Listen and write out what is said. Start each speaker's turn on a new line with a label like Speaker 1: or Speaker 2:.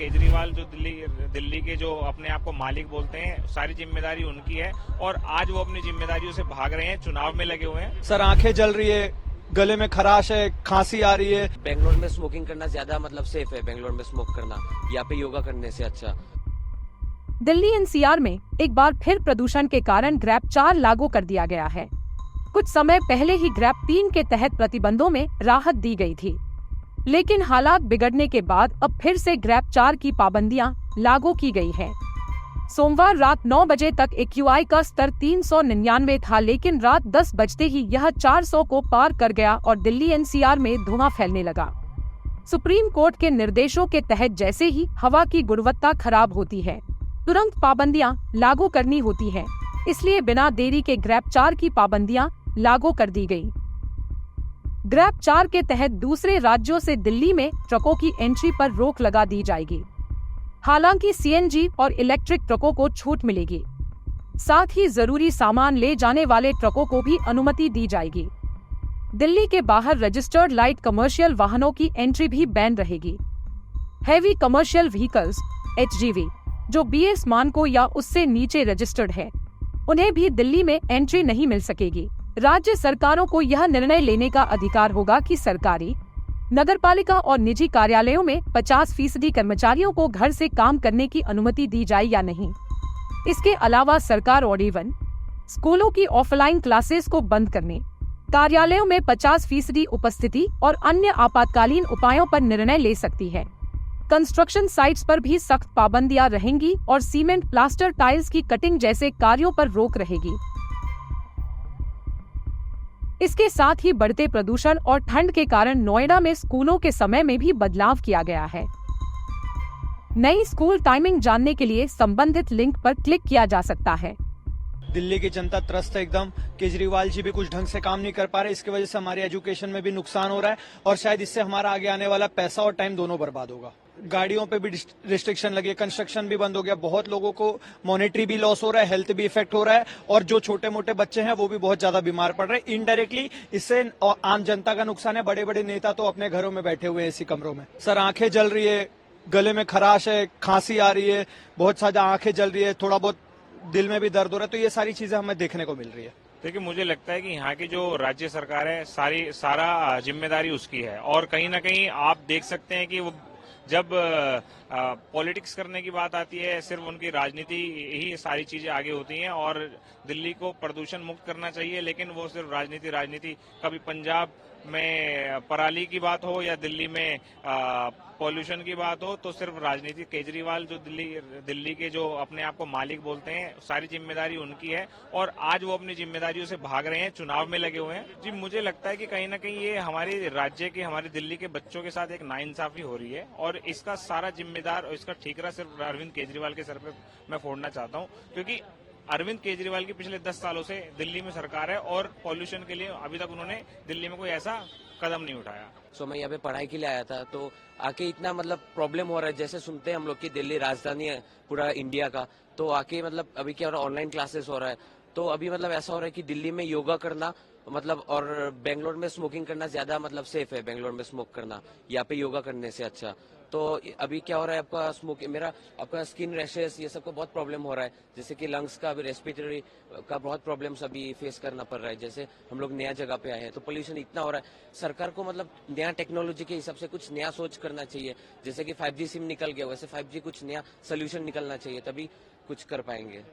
Speaker 1: केजरीवाल जो दिल्ली के जो अपने आप को मालिक बोलते हैं, सारी जिम्मेदारी उनकी है और आज वो अपनी जिम्मेदारियों से भाग रहे हैं, चुनाव में लगे हुए हैं।
Speaker 2: सर आंखें जल रही है, गले में खराश है, खांसी आ रही है।
Speaker 3: बेंगलोर में स्मोकिंग करना ज्यादा मतलब सेफ है, बेंगलोर में स्मोक करना या पे योगा करने से अच्छा।
Speaker 4: दिल्ली एनसीआर में एक बार फिर प्रदूषण के कारण ग्रैप 4 लागू कर दिया गया है। कुछ समय पहले ही ग्रैप 3 के तहत प्रतिबंधों में राहत दी गई थी, लेकिन हालात बिगड़ने के बाद अब फिर से ग्रैप 4 की पाबंदियां लागू की गई है। सोमवार रात 9 बजे तक AQI का स्तर 399 था, लेकिन रात 10 बजते ही यह 400 को पार कर गया और दिल्ली एनसीआर में धुआं फैलने लगा। सुप्रीम कोर्ट के निर्देशों के तहत जैसे ही हवा की गुणवत्ता खराब होती है, तुरंत पाबंदियां लागू करनी होती है, इसलिए बिना देरी के ग्रैप 4 की पाबंदियां लागू कर दी गई। ग्रैप 4 के तहत दूसरे राज्यों से दिल्ली में ट्रकों की एंट्री पर रोक लगा दी जाएगी। हालांकि CNG और इलेक्ट्रिक ट्रकों को छूट मिलेगी, साथ ही जरूरी सामान ले जाने वाले ट्रकों को भी अनुमति दी जाएगी। दिल्ली के बाहर रजिस्टर्ड लाइट कमर्शियल वाहनों की एंट्री भी बैन रहेगी। हैवी कमर्शियल व्हीकल्स HGV जो BS मानकों या उससे नीचे रजिस्टर्ड है, उन्हें भी दिल्ली में एंट्री नहीं मिल सकेगी। राज्य सरकारों को यह निर्णय लेने का अधिकार होगा कि सरकारी, नगरपालिका और निजी कार्यालयों में 50% कर्मचारियों को घर से काम करने की अनुमति दी जाए या नहीं। इसके अलावा सरकार ऑड-इवन स्कूलों की ऑफलाइन क्लासेस को बंद करने, कार्यालयों में 50% उपस्थिति और अन्य आपातकालीन उपायों पर निर्णय ले सकती है। कंस्ट्रक्शन साइट्स पर भी सख्त पाबंदियां रहेंगी और सीमेंट, प्लास्टर, टाइल्स की कटिंग जैसे कार्यों पर रोक रहेगी। इसके साथ ही बढ़ते प्रदूषण और ठंड के कारण नोएडा में स्कूलों के समय में भी बदलाव किया गया है। नई स्कूल टाइमिंग जानने के लिए संबंधित लिंक पर क्लिक किया जा सकता है।
Speaker 2: दिल्ली की जनता त्रस्त है एकदम। केजरीवाल जी भी कुछ ढंग से काम नहीं कर पा रहे, इसकी वजह से हमारी एजुकेशन में भी नुकसान हो रहा है और शायद इससे हमारा आगे आने वाला पैसा और टाइम दोनों बर्बाद होगा। गाड़ियों पे भी रिस्ट्रिक्शन लगी है, कंस्ट्रक्शन भी बंद हो गया, बहुत लोगों को मॉनेटरी भी लॉस हो रहा है, हेल्थ भी इफेक्ट हो रहा है और जो छोटे मोटे बच्चे हैं वो भी बहुत ज्यादा बीमार पड़ रहे हैं। इनडायरेक्टली इससे आम जनता का नुकसान है। बड़े बड़े नेता तो अपने घरों में बैठे हुए हैं एसी कमरों में। सर आंखें जल रही है, गले में खराश है, खांसी आ रही है, बहुत ज्यादा आंखें जल रही है, थोड़ा बहुत दिल में भी दर्द हो रहा है, तो ये सारी चीजें हमें देखने को मिल रही है।
Speaker 1: देखिए, मुझे लगता है कि यहाँ की जो राज्य सरकार है, सारा जिम्मेदारी उसकी है और कहीं ना कहीं आप देख सकते हैं कि वो जब पॉलिटिक्स करने की बात आती है, सिर्फ उनकी राजनीति ही सारी चीजें आगे होती हैं और दिल्ली को प्रदूषण मुक्त करना चाहिए, लेकिन वो सिर्फ राजनीति कभी पंजाब में पराली की बात हो या दिल्ली में पॉल्यूशन की बात हो, तो सिर्फ राजनीति। केजरीवाल जो दिल्ली के जो अपने आप को मालिक बोलते हैं, सारी जिम्मेदारी उनकी है और आज वो अपनी जिम्मेदारियों से भाग रहे हैं, चुनाव में लगे हुए हैं। जी, मुझे लगता है कि कहीं ना कहीं ये हमारे राज्य के, हमारे दिल्ली के बच्चों के साथ एक नाइंसाफी हो रही है और इसका सारा जिम्मेदार और इसका ठीकरा सिर्फ अरविंद केजरीवाल के सर पे मैं फोड़ना चाहता हूँ, क्योंकि अरविंद केजरीवाल की पिछले 10 सालों से दिल्ली में सरकार है और पॉल्यूशन के लिए अभी तक उन्होंने दिल्ली में कोई ऐसा कदम नहीं उठाया।
Speaker 3: सो मैं यहाँ पे पढ़ाई के लिए आया था, तो आके इतना मतलब प्रॉब्लम हो रहा है। जैसे सुनते हैं हम लोग की दिल्ली राजधानी है पूरा इंडिया का, तो आके मतलब अभी क्या हो रहा है, ऑनलाइन क्लासेस हो रहा है, तो अभी मतलब ऐसा हो रहा है कि दिल्ली में योगा करना मतलब और बेंगलोर में स्मोकिंग करना ज्यादा मतलब सेफ है, बेंगलोर में स्मोक करना या पे योगा करने से अच्छा। तो अभी क्या हो रहा है, आपका स्मोकिंग, मेरा आपका स्किन रैशेस, ये सब का बहुत प्रॉब्लम हो रहा है, जैसे कि लंग्स का, अभी रेस्पिरेटरी का बहुत प्रॉब्लम्स अभी फेस करना पड़ रहा है। जैसे हम लोग नया जगह पे आए हैं, तो पोल्यूशन इतना हो रहा है। सरकार को मतलब नया टेक्नोलॉजी के हिसाब से कुछ नया सोच करना चाहिए, जैसे कि 5G सिम निकल गया, वैसे 5G कुछ नया सोल्यूशन निकलना चाहिए, तभी कुछ कर पाएंगे।